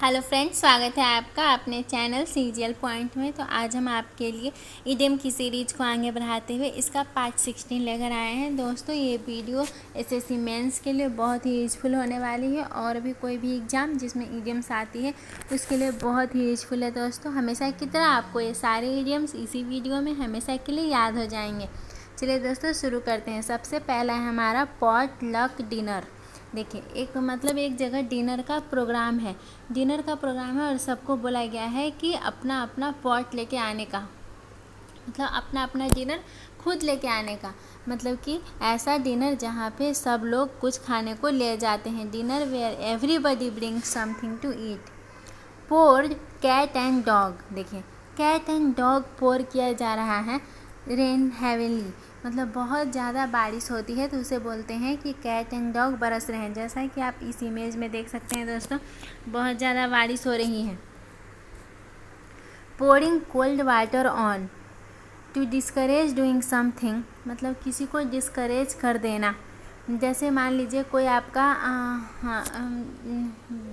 Hello friends, स्वागत है आपका अपने चैनल सीजीएल पॉइंट में। तो आज हम आपके लिए इडियम की सीरीज को आगे बढ़ाते हुए इसका पार्ट 16 लेकर आए हैं। दोस्तों, ये वीडियो एसएससी मेंस के लिए बहुत ही यूजफुल होने वाली है और भी कोई भी एग्ज़ाम जिसमें इडियम्स आती है उसके लिए बहुत ही यूजफुल है। दोस्तों, हमेशा की तरह आपको ये सारे इडियम्स इसी वीडियो में हमेशा के लिए याद हो जाएंगे। चलिए दोस्तों, शुरू करते हैं। सबसे पहला है हमारा पॉट लक डिनर। देखिए, एक जगह डिनर का प्रोग्राम है और सबको बोला गया है कि अपना अपना पॉट लेके आने का, मतलब अपना अपना डिनर खुद लेके आने का, मतलब कि ऐसा डिनर जहाँ पे सब लोग कुछ खाने को ले जाते हैं। Dinner where everybody bring something to eat. Poured cat and dog. देखिए, कैट एंड डॉग पोर किया जा रहा है। रेन हेवनली, मतलब बहुत ज़्यादा बारिश होती है तो उसे बोलते हैं कि कैट एंड डॉग बरस रहे हैं। जैसा कि आप इस इमेज में देख सकते हैं दोस्तों, बहुत ज़्यादा बारिश हो रही है। Pouring cold water on to discourage doing something, मतलब किसी को डिस्करेज कर देना। जैसे मान लीजिए कोई आपका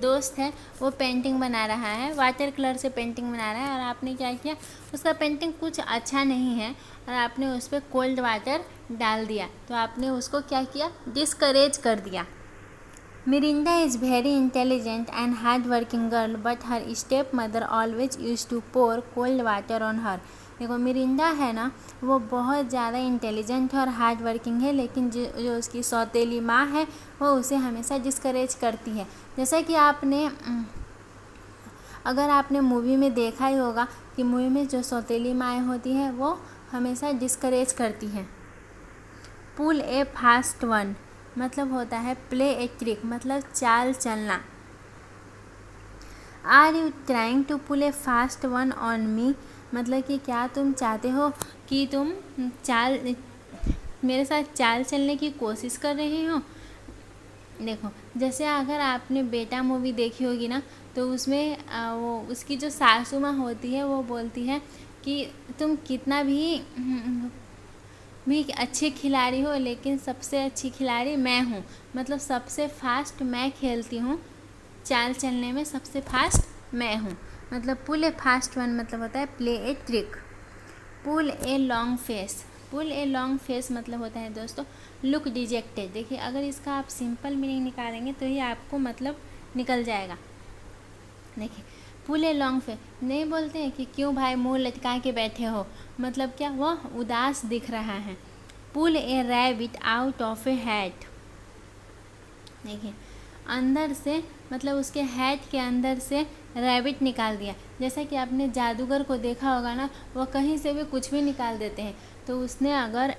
दोस्त है, वो पेंटिंग बना रहा है, वाटर कलर से पेंटिंग बना रहा है और आपने क्या किया, उसका पेंटिंग कुछ अच्छा नहीं है और आपने उस पर कोल्ड वाटर डाल दिया, तो आपने उसको क्या किया, डिस्करेज कर दिया। Miranda is very intelligent and hard working girl but her step mother always use to pour cold water on her. देखो, मिरिंडा है ना, वो बहुत ज़्यादा इंटेलिजेंट और हार्ड वर्किंग है, लेकिन जो उसकी सौतेली माँ है वो उसे हमेशा डिस्करेज करती है। जैसा कि अगर आपने मूवी में देखा ही होगा कि मूवी में जो सौतेली माएँ होती हैं वो हमेशा डिस्करेज करती हैं। पुल ए फास्ट वन, मतलब होता है प्ले ए ट्रिक, मतलब चाल चलना। Are you trying to pull a fast one on me, मतलब कि क्या तुम चाहते हो कि तुम मेरे साथ चाल चलने की कोशिश कर रहे हो। देखो, जैसे अगर आपने बेटा मूवी देखी होगी ना, तो उसमें वो उसकी जो सासू माँ होती है वो बोलती है कि तुम कितना भी अच्छी खिलाड़ी हो, लेकिन सबसे अच्छी खिलाड़ी मैं हूँ, मतलब सबसे फास्ट मैं खेलती हूँ, चाल चलने में सबसे फास्ट मैं हूँ। मतलब पुल ए फास्ट वन मतलब होता है play a trick. Pull a long face, pull a long face मतलब होता है दोस्तों लुक डिजेक्टेड। देखिए, अगर इसका आप सिंपल मीनिंग निकालेंगे तो ही आपको मतलब निकल जाएगा। देखिए, पुल ए लॉन्ग फेस नहीं बोलते हैं कि क्यों भाई मुंह लटका के बैठे हो, मतलब क्या, वह उदास दिख रहा है। Pull a rabbit out of a hat. देखिए, अंदर से, मतलब उसके हैट के अंदर से रैबिट निकाल दिया। जैसा कि आपने जादूगर को देखा होगा ना, वो कहीं से भी कुछ भी निकाल देते हैं, तो उसने अगर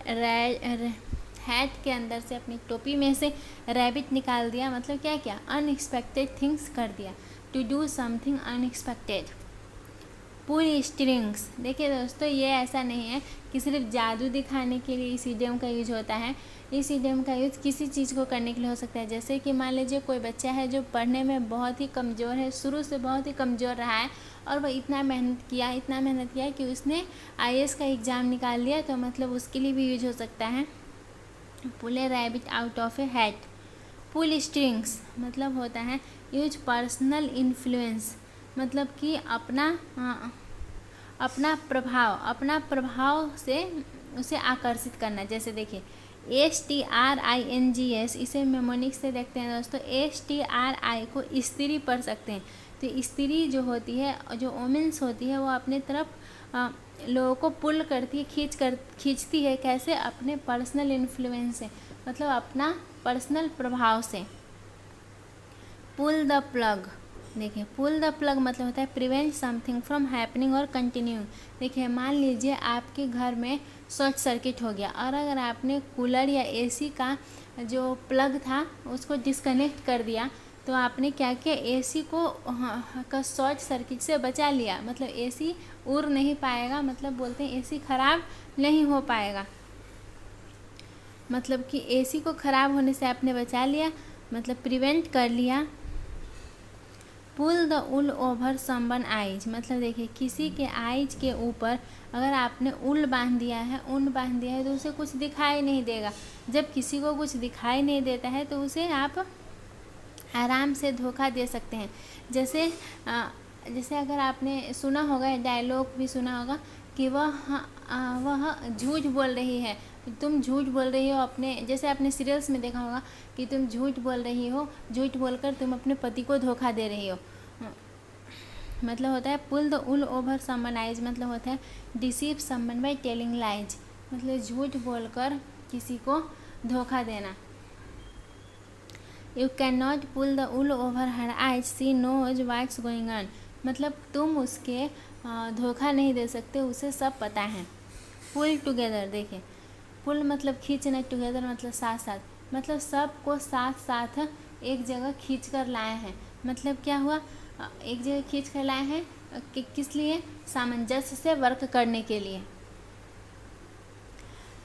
हैट के अंदर से, अपनी टोपी में से रैबिट निकाल दिया, मतलब क्या क्या, अनएक्सपेक्टेड थिंग्स कर दिया, to do something unexpected. Pull strings. देखिए दोस्तों, ये ऐसा नहीं है कि सिर्फ जादू दिखाने के लिए इस इडियम का यूज होता है। इस इडियम का यूज किसी चीज़ को करने के लिए हो सकता है। जैसे कि मान लीजिए कोई बच्चा है जो पढ़ने में बहुत ही कमज़ोर है, शुरू से बहुत ही कमज़ोर रहा है और वह इतना मेहनत किया कि उसने आईएएस का एग्ज़ाम निकाल लिया, तो मतलब उसके लिए भी यूज हो सकता है। Pull a rabbit out of a hat. Pull strings मतलब होता है यूज पर्सनल इन्फ्लुएंस, मतलब कि अपना प्रभाव से उसे आकर्षित करना। जैसे देखिए, STRINGS, इसे मेमोनिक्स से देखते हैं दोस्तों। STRI को स्त्री पढ़ सकते हैं, तो स्त्री जो होती है, जो वोमेन्स होती है, वो अपने तरफ लोगों को पुल करती है, खींचती है। कैसे? अपने पर्सनल इन्फ्लुएंस से, मतलब अपना पर्सनल प्रभाव से। Pull the plug. देखिए, पुल द प्लग मतलब होता है प्रिवेंट समथिंग फ्रॉम हैपनिंग और कंटिन्यूइंग। देखिए, मान लीजिए आपके घर में शॉर्ट सर्किट हो गया और अगर आपने कूलर या एसी का जो प्लग था उसको डिस्कनेक्ट कर दिया, तो आपने क्या किया, एसी को का शॉर्ट सर्किट से बचा लिया, मतलब एसी उड़ नहीं पाएगा, मतलब बोलते हैं एसी ख़राब नहीं हो पाएगा, मतलब कि एसी को ख़राब होने से आपने बचा लिया, मतलब प्रिवेंट कर लिया। Pull the wool over someone eyes, मतलब देखिए, किसी के आइज के ऊपर अगर आपने ऊन बांध दिया है तो उसे कुछ दिखाई नहीं देगा। जब किसी को कुछ दिखाई नहीं देता है तो उसे आप आराम से धोखा दे सकते हैं। जैसे अगर आपने सुना होगा, डायलॉग भी सुना होगा कि वह झूठ बोल रही है, तुम झूठ बोल रही हो अपने, जैसे आपने सीरियल्स में देखा होगा कि तुम झूठ बोल रही हो, झूठ बोलकर तुम अपने पति को धोखा दे रही हो। मतलब होता है pull the wool over someone eyes, मतलब होता है deceive someone by telling lies, मतलब झूठ बोलकर किसी को धोखा देना। You can not pull the wool over her eyes, she knows what's going on, मतलब तुम उसके धोखा नहीं दे सकते, उसे सब पता है। पुल टुगेदर, देखिए पुल मतलब खींचना, टुगेदर मतलब साथ साथ, मतलब सबको साथ साथ एक जगह खींच कर लाए हैं। मतलब क्या हुआ, एक जगह खींच कर लाए हैं कि किस लिए, सामंजस्य से वर्क करने के लिए।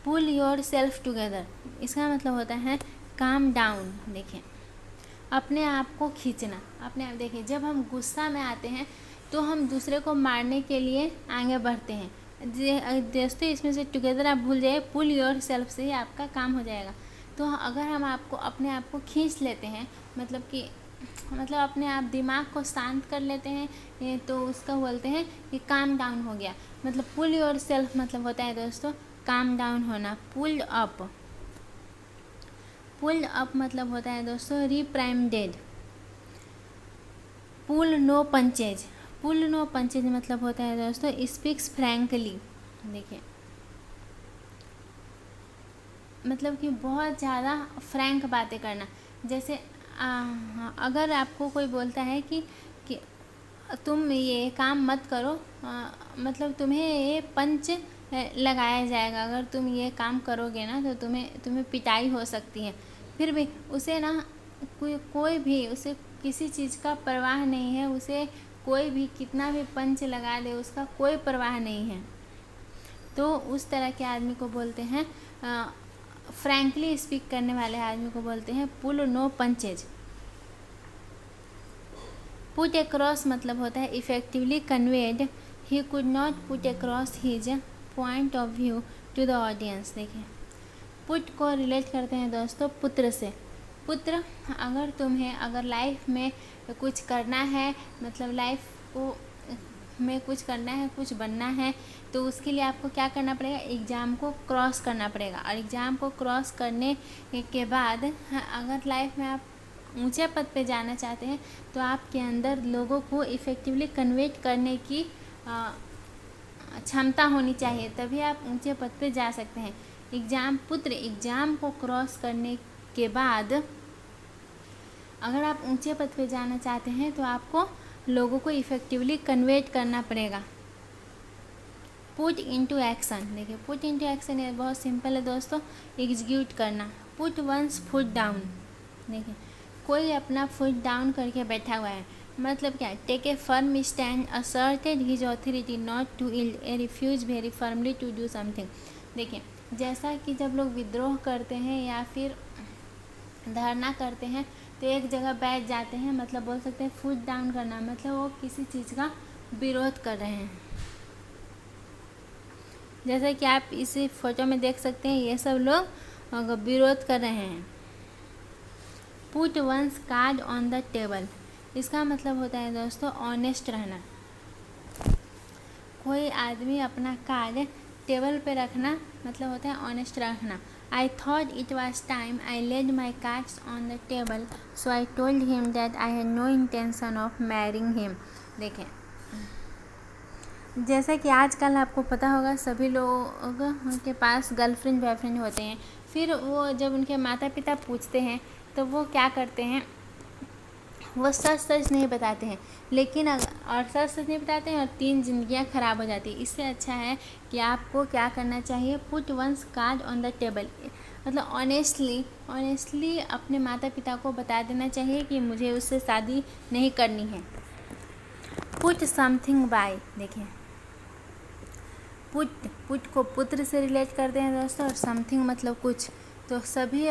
पुल योर सेल्फ टुगेदर, इसका मतलब होता है काम डाउन। देखिए अपने आप को खींचना, अपने आप, देखिए जब हम गुस्सा में आते हैं तो हम दूसरे को मारने के लिए आगे बढ़ते हैं। दोस्तों इसमें से टुगेदर आप भूल जाइए, पुल योर सेल्फ से ही आपका काम हो जाएगा। तो अगर हम अपने आप को खींच लेते हैं, मतलब अपने आप दिमाग को शांत कर लेते हैं, तो उसका बोलते हैं कि काम डाउन हो गया। मतलब पुल योर सेल्फ मतलब होता है दोस्तों काम डाउन होना। पुल्ड अप, पुल्ड अप मतलब होता है दोस्तों रिप्राइमेंटेड। पुल नो पंचेज, पुल नो पंचेज मतलब होता है दोस्तों स्पीक्स फ्रैंकली। देखिए मतलब कि बहुत ज़्यादा फ्रैंक बातें करना। जैसे अगर आपको कोई बोलता है कि तुम ये काम मत करो, मतलब तुम्हें ये पंच लगाया जाएगा, अगर तुम ये काम करोगे ना तो तुम्हें पिटाई हो सकती है। फिर भी उसे ना कोई भी उसे किसी चीज़ का परवाह नहीं है, उसे कोई भी कितना भी पंच लगा दे उसका कोई परवाह नहीं है। तो उस तरह के आदमी को बोलते हैं, फ्रैंकली स्पीक करने वाले आदमी को बोलते हैं pull no punches. Put across मतलब होता है effectively conveyed, he could not put across his point of view to the audience. देखिए पुट को रिलेट करते हैं दोस्तों पुत्र से। पुत्र, अगर लाइफ में कुछ करना है, मतलब लाइफ को में कुछ करना है, कुछ बनना है, तो उसके लिए आपको क्या करना पड़ेगा, एग्ज़ाम को क्रॉस करना पड़ेगा। और एग्ज़ाम को क्रॉस करने के बाद अगर लाइफ में आप ऊंचे पद पे जाना चाहते हैं तो आपके अंदर लोगों को इफ़ेक्टिवली कन्वेट करने की क्षमता होनी चाहिए, तभी आप ऊंचे पद पे जा सकते हैं। एग्ज़ाम को क्रॉस करने के बाद अगर आप ऊंचे पद पे जाना चाहते हैं तो आपको लोगों को इफ़ेक्टिवली कन्वेट करना पड़ेगा। पुट इनटू एक्शन, देखिए पुट इनटू एक्शन ये बहुत सिंपल है दोस्तों, एग्जीक्यूट करना। पुट वंस फुट डाउन, देखिए कोई अपना फुट डाउन करके बैठा हुआ है, मतलब क्या, take a firm stand, asserted his authority, not to yield, a refuse very firmly to do something. देखिए जैसा कि जब लोग विद्रोह करते हैं या फिर धरना करते हैं तो एक जगह बैठ जाते हैं, मतलब बोल सकते हैं फुट डाउन करना, मतलब वो किसी चीज़ का विरोध कर रहे हैं। जैसा कि आप इस फोटो में देख सकते हैं ये सब लोग विरोध कर रहे हैं। Put one's card on the table, इसका मतलब होता है दोस्तों ऑनेस्ट रहना। कोई आदमी अपना कार्ड टेबल पे रखना मतलब होता है ऑनेस्ट रखना। I thought it was time I laid my cards on the table, so I told him that I had no intention of marrying him। देखें जैसा कि आजकल आपको पता होगा सभी लोगों के पास गर्लफ्रेंड बॉयफ्रेंड होते हैं, फिर वो जब उनके माता पिता पूछते हैं तो वो क्या करते हैं, वो सच नहीं बताते हैं, लेकिन और सच नहीं बताते हैं और 3 जिंदगियां ख़राब हो जाती है। इससे अच्छा है कि आपको क्या करना चाहिए, put one's card on the table, मतलब ऑनेस्टली अपने माता पिता को बता देना चाहिए कि मुझे उससे शादी नहीं करनी है। पुट समथिंग बाय, देखिए पुट को पुत्र से रिलेट करते हैं दोस्तों, और समथिंग मतलब कुछ। तो सभी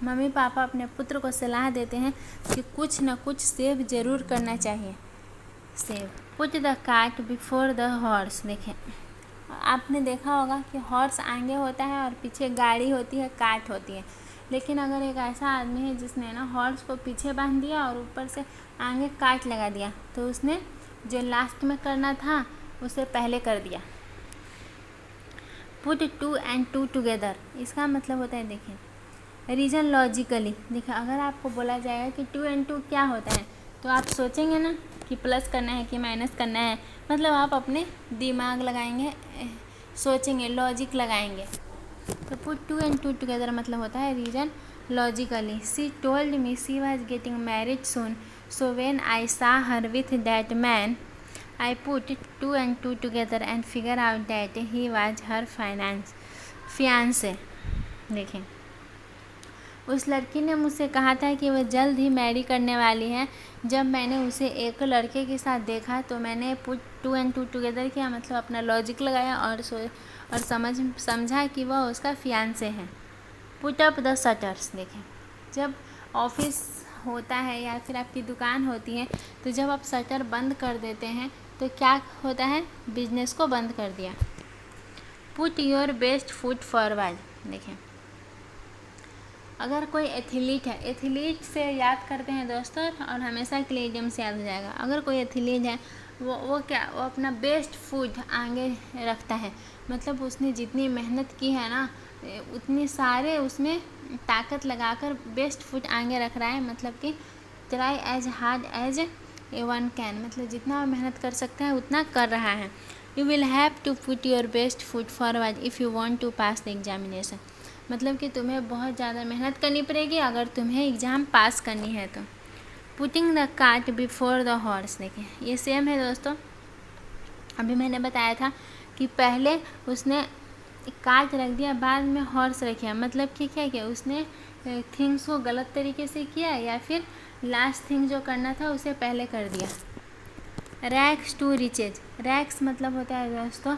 मम्मी पापा अपने पुत्र को सलाह देते हैं कि कुछ न कुछ सेव ज़रूर करना चाहिए। Save. Put the cart before the horse, देखें आपने देखा होगा कि हॉर्स आगे होता है और पीछे गाड़ी होती है, कार्ट होती है। लेकिन अगर एक ऐसा आदमी है जिसने ना हॉर्स को पीछे बांध दिया और ऊपर से आगे काट लगा दिया, तो उसने जो लास्ट में करना था उसे पहले कर दिया। पुट 2 and 2 टुगेदर, इसका मतलब होता है, देखिए रीजन लॉजिकली। देखिए अगर आपको बोला जाएगा कि 2 and 2 क्या होता है, तो आप सोचेंगे ना कि प्लस करना है कि माइनस करना है, मतलब आप अपने दिमाग लगाएंगे, सोचेंगे, लॉजिक लगाएंगे। तो पुट 2 and 2 टुगेदर मतलब होता है reason logically. She told me she was getting married soon, so when I saw her with that man I put 2 and 2 together and figure out that he was her fiancé। देखें, उस लड़की ने मुझसे कहा था कि वह जल्द ही मैरी करने वाली है। जब मैंने उसे एक लड़के के साथ देखा तो मैंने पुट 2 and 2 टुगेदर किया, मतलब अपना लॉजिक लगाया और समझा कि वह उसका फियांसे है। Put up the shutters. देखें, जब ऑफिस होता है या फिर आपकी दुकान होती है, तो जब आप शटर बंद कर देते हैं तो क्या होता है, बिजनेस को बंद कर दिया। Put your best foot forward. देखें, अगर कोई एथलीट है, एथलीट से याद करते हैं दोस्तों और हमेशा के लिए इडियम से याद हो जाएगा। अगर कोई एथलीट है वो अपना बेस्ट फुट आगे रखता है, मतलब उसने जितनी मेहनत की है ना उतनी सारे उसमें ताकत लगाकर बेस्ट फुट आगे रख रहा है, मतलब कि try as hard as a one can, मतलब जितना मेहनत कर सकता है उतना कर रहा है। You will have to put your best foot forward if you want to pass the examination, मतलब कि तुम्हें बहुत ज़्यादा मेहनत करनी पड़ेगी अगर तुम्हें एग्ज़ाम पास करनी है तो। Putting the cart before the horse. देखिए ये सेम है दोस्तों, अभी मैंने बताया था कि पहले उसने कार्ट रख दिया, बाद में हॉर्स रखिया, मतलब कि क्या किया उसने, थिंग्स को गलत तरीके से किया या फिर लास्ट थिंग जो करना था उसे पहले कर दिया। Racks to riches. रैक्स मतलब होता है दोस्तों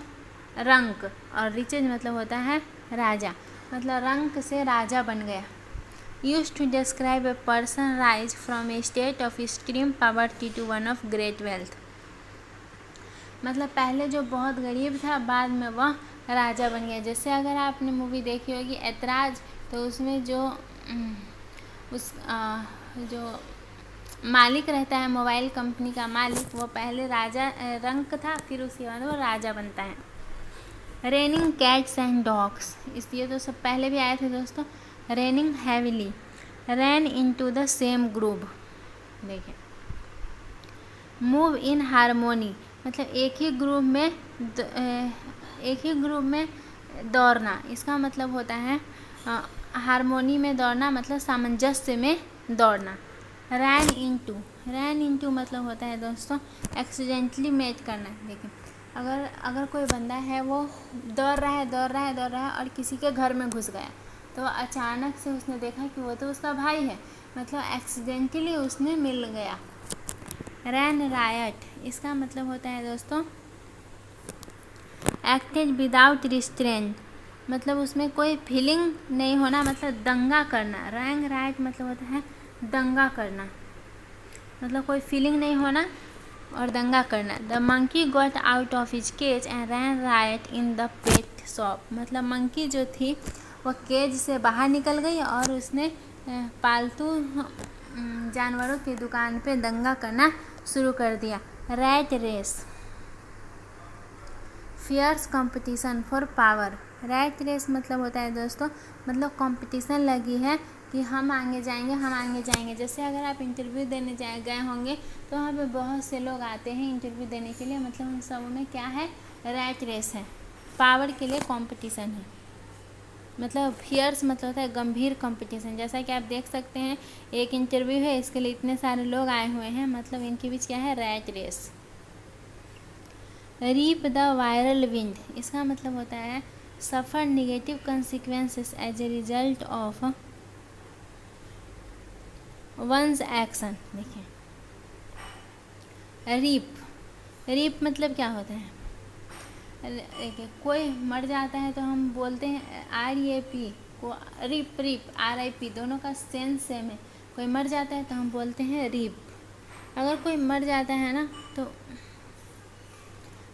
रंक, और रिचेज मतलब होता है राजा, मतलब रंक से राजा बन गया। Use to describe a person rise from a state of extreme poverty to one of great wealth, मतलब पहले जो बहुत गरीब था बाद में वह राजा बन गया। जैसे अगर आपने मूवी देखी होगी ऐतराज, तो उसमें जो जो मालिक रहता है मोबाइल कंपनी का मालिक, वो पहले राजा रंक था, फिर उसके बाद वो राजा बनता है। रेनिंग कैट्स एंड डॉग्स, इसलिए तो सब पहले भी आए थे दोस्तों। Raining heavily, ran into the same group. देखिए मूव इन हारमोनी, मतलब एक ही ग्रुप में दौड़ना, इसका मतलब होता है हारमोनी में दौड़ना, मतलब सामंजस्य में दौड़ना। रैन इनटू मतलब होता है दोस्तों एक्सीडेंटली मेट करना। देखिए अगर कोई बंदा है वो दौड़ रहा है और किसी के घर में घुस गया, तो अचानक से उसने देखा कि वो तो उसका भाई है, मतलब एक्सीडेंटली उसने मिल गया। रैन रायट, इसका मतलब होता है दोस्तों एक्टेड विदाउट रिस्ट्रेंट, मतलब उसमें कोई फीलिंग नहीं होना, मतलब दंगा करना। रैन रायट मतलब होता है दंगा करना, मतलब कोई फीलिंग नहीं होना और दंगा करना। The monkey got out of his cage and ran riot in the pet shop, मतलब मंकी जो थी वह केज से बाहर निकल गई और उसने पालतू जानवरों की दुकान पे दंगा करना शुरू कर दिया। Rat race, fierce competition for power. Rat race मतलब होता है दोस्तों, मतलब कंपटीशन लगी है कि हम आगे जाएंगे। जैसे अगर आप इंटरव्यू देने गए होंगे तो वहाँ पे बहुत से लोग आते हैं इंटरव्यू देने के लिए, मतलब उन सब में क्या है, रैट रेस है, पावर के लिए कंपटीशन है। मतलब फियर्स मतलब होता है गंभीर कंपटीशन। जैसा कि आप देख सकते हैं एक इंटरव्यू है, इसके लिए इतने सारे लोग आए हुए हैं, मतलब इनके बीच क्या है, rat race. Reap the whirlwind, इसका मतलब होता है suffer negative consequences as a result of one's action. देखिए रीप मतलब क्या होता है, कोई मर जाता है तो हम बोलते हैं RAP को, रिप RIP, दोनों का सेंस सेम है। कोई मर जाता है तो हम बोलते हैं रीप। अगर कोई मर जाता है ना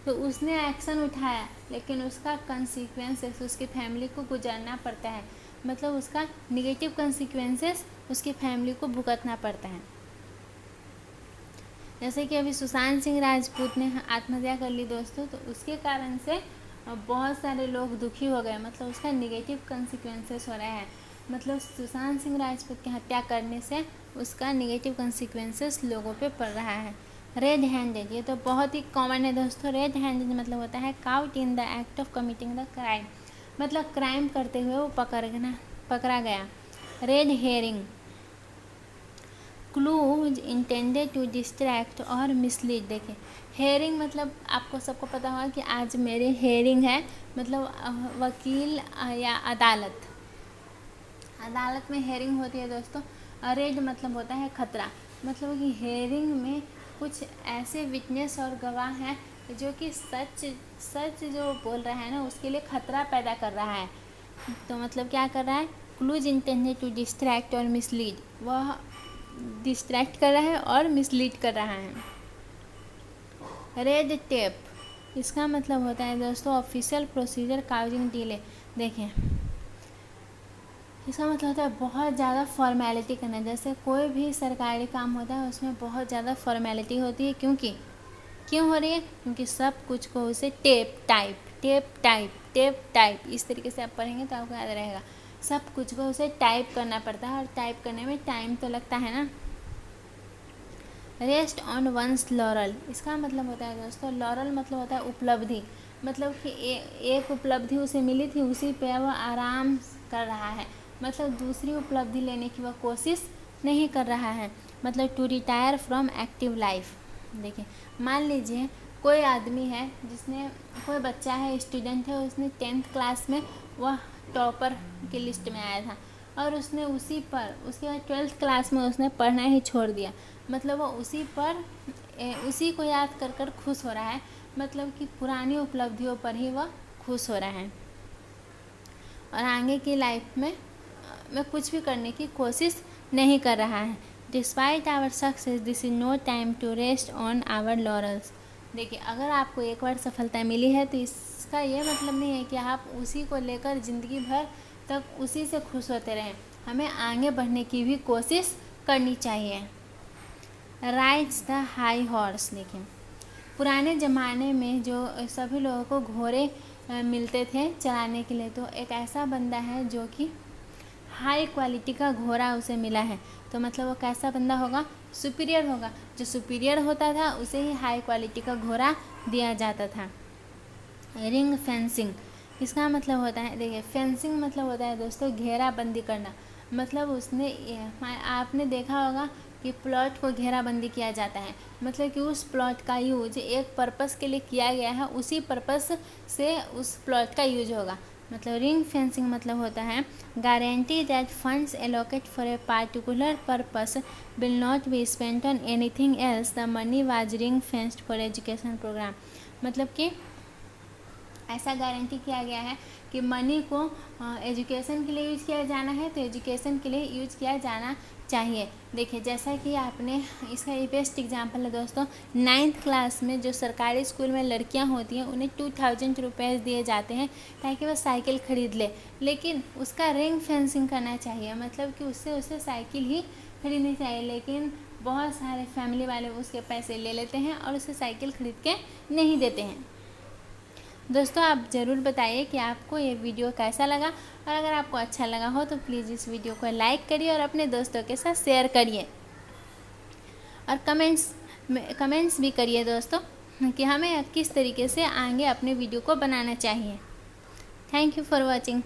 तो उसने एक्शन उठाया, लेकिन उसका कंसिक्वेंसेस उसकी फैमिली को गुजरना पड़ता है, मतलब उसका निगेटिव कंसिक्वेंसेस उसकी फैमिली को भुगतना पड़ता है। जैसे कि अभी सुशांत सिंह राजपूत ने आत्महत्या कर ली दोस्तों, तो उसके कारण से बहुत सारे लोग दुखी हो गए, मतलब उसका निगेटिव कंसिक्वेंसेस हो रहा है। मतलब सुशांत सिंह राजपूत की हत्या करने से उसका निगेटिव कंसिक्वेंसेस लोगों पे पड़ रहा है। रेड हैंडेड, ये तो बहुत ही कॉमन है दोस्तों। रेड हैंडेड मतलब होता है caught in the act of committing the crime, मतलब क्राइम करते हुए वो पकड़ा गया। Red herring, clues intended to distract और मिसलीड। देखिए हेयरिंग मतलब आपको सबको पता होगा कि आज मेरे हेयरिंग है, मतलब वकील या अदालत में हेयरिंग होती है दोस्तों। रेड मतलब होता है खतरा, मतलब कि हेयरिंग में कुछ ऐसे विटनेस और गवाह हैं जो कि सच जो बोल रहा है ना उसके लिए खतरा पैदा कर रहा है। तो मतलब क्या कर रहा है, क्लूज इंटेंडेड टू डिस्ट्रैक्ट और मिसलीड, वह डिस्ट्रैक्ट कर रहा है और मिसलीड कर रहा है। रेड टेप, इसका मतलब होता है दोस्तों ऑफिशियल प्रोसीजर काउजिंग डिले। देखिए इसका मतलब होता है बहुत ज़्यादा फॉर्मेलिटी करना। जैसे कोई भी सरकारी काम होता है उसमें बहुत ज़्यादा फॉर्मेलिटी होती है, क्यों हो रही है, क्योंकि सब कुछ को उसे टेप टाइप इस तरीके से आप पढ़ेंगे तो आपको याद रहेगा। सब कुछ को उसे टाइप करना पड़ता है और टाइप करने में टाइम तो लगता है ना। रेस्ट ऑन वंस लॉरल, इसका मतलब होता है दोस्तों, लॉरल मतलब होता है उपलब्धि, मतलब कि एक उपलब्धि उसे मिली थी उसी पे वह आराम कर रहा है, मतलब दूसरी उपलब्धि लेने की वह कोशिश नहीं कर रहा है। मतलब to retire from active life. देखिए मान लीजिए कोई आदमी है कोई बच्चा है, स्टूडेंट है, उसने 10th क्लास में वह टॉपर की लिस्ट में आया था और उसने उसके बाद 12th क्लास में उसने पढ़ना ही छोड़ दिया। मतलब वो उसी को याद कर खुश हो रहा है, मतलब कि पुरानी उपलब्धियों पर ही वह खुश हो रहा है और आगे की लाइफ में कुछ भी करने की कोशिश नहीं कर रहा है। Despite our success this is no time to rest on our laurels. देखिए अगर आपको एक बार सफलता मिली है तो इसका ये मतलब नहीं है कि आप उसी को लेकर ज़िंदगी भर तक उसी से खुश होते रहें, हमें आगे बढ़ने की भी कोशिश करनी चाहिए। राइड्स द हाई हॉर्स, देखिए पुराने ज़माने में जो सभी लोगों को घोड़े मिलते थे चलाने के लिए, तो एक ऐसा बंदा है जो कि हाई क्वालिटी का घोड़ा उसे मिला है, तो मतलब वो कैसा बंदा होगा, सुपीरियर होगा। जो सुपीरियर होता था उसे ही हाई क्वालिटी का घोड़ा दिया जाता था। रिंग फेंसिंग, इसका मतलब होता है, देखिए फेंसिंग मतलब होता है दोस्तों घेराबंदी करना। मतलब आपने देखा होगा कि प्लॉट को घेराबंदी किया जाता है, मतलब कि उस प्लॉट का यूज एक पर्पस के लिए किया गया है, उसी पर्पस से उस प्लॉट का यूज होगा। मतलब रिंग फेंसिंग मतलब होता है guarantee that funds allocate for a particular purpose will not be spent on anything else, the money was ring fenced for education program. मतलब कि ऐसा गारंटी किया गया है कि मनी को एजुकेशन के लिए यूज किया जाना है तो एजुकेशन के लिए यूज किया जाना चाहिए। देखिए जैसा कि आपने इसका बेस्ट एग्जांपल है दोस्तों, 9th क्लास में जो सरकारी स्कूल में लड़कियां होती हैं उन्हें 2000 रुपये दिए जाते हैं ताकि वह साइकिल खरीद ले, लेकिन उसका रिंग फेंसिंग करना चाहिए, मतलब कि उसे साइकिल ही खरीदनी चाहिए। लेकिन बहुत सारे फैमिली वाले उसके पैसे ले लेते हैं और उसे साइकिल खरीद के नहीं देते हैं। दोस्तों आप ज़रूर बताइए कि आपको ये वीडियो कैसा लगा, और अगर आपको अच्छा लगा हो तो प्लीज़ इस वीडियो को लाइक करिए और अपने दोस्तों के साथ शेयर करिए और कमेंट्स भी करिए दोस्तों कि हमें किस तरीके से आगे अपने वीडियो को बनाना चाहिए। Thank you for watching.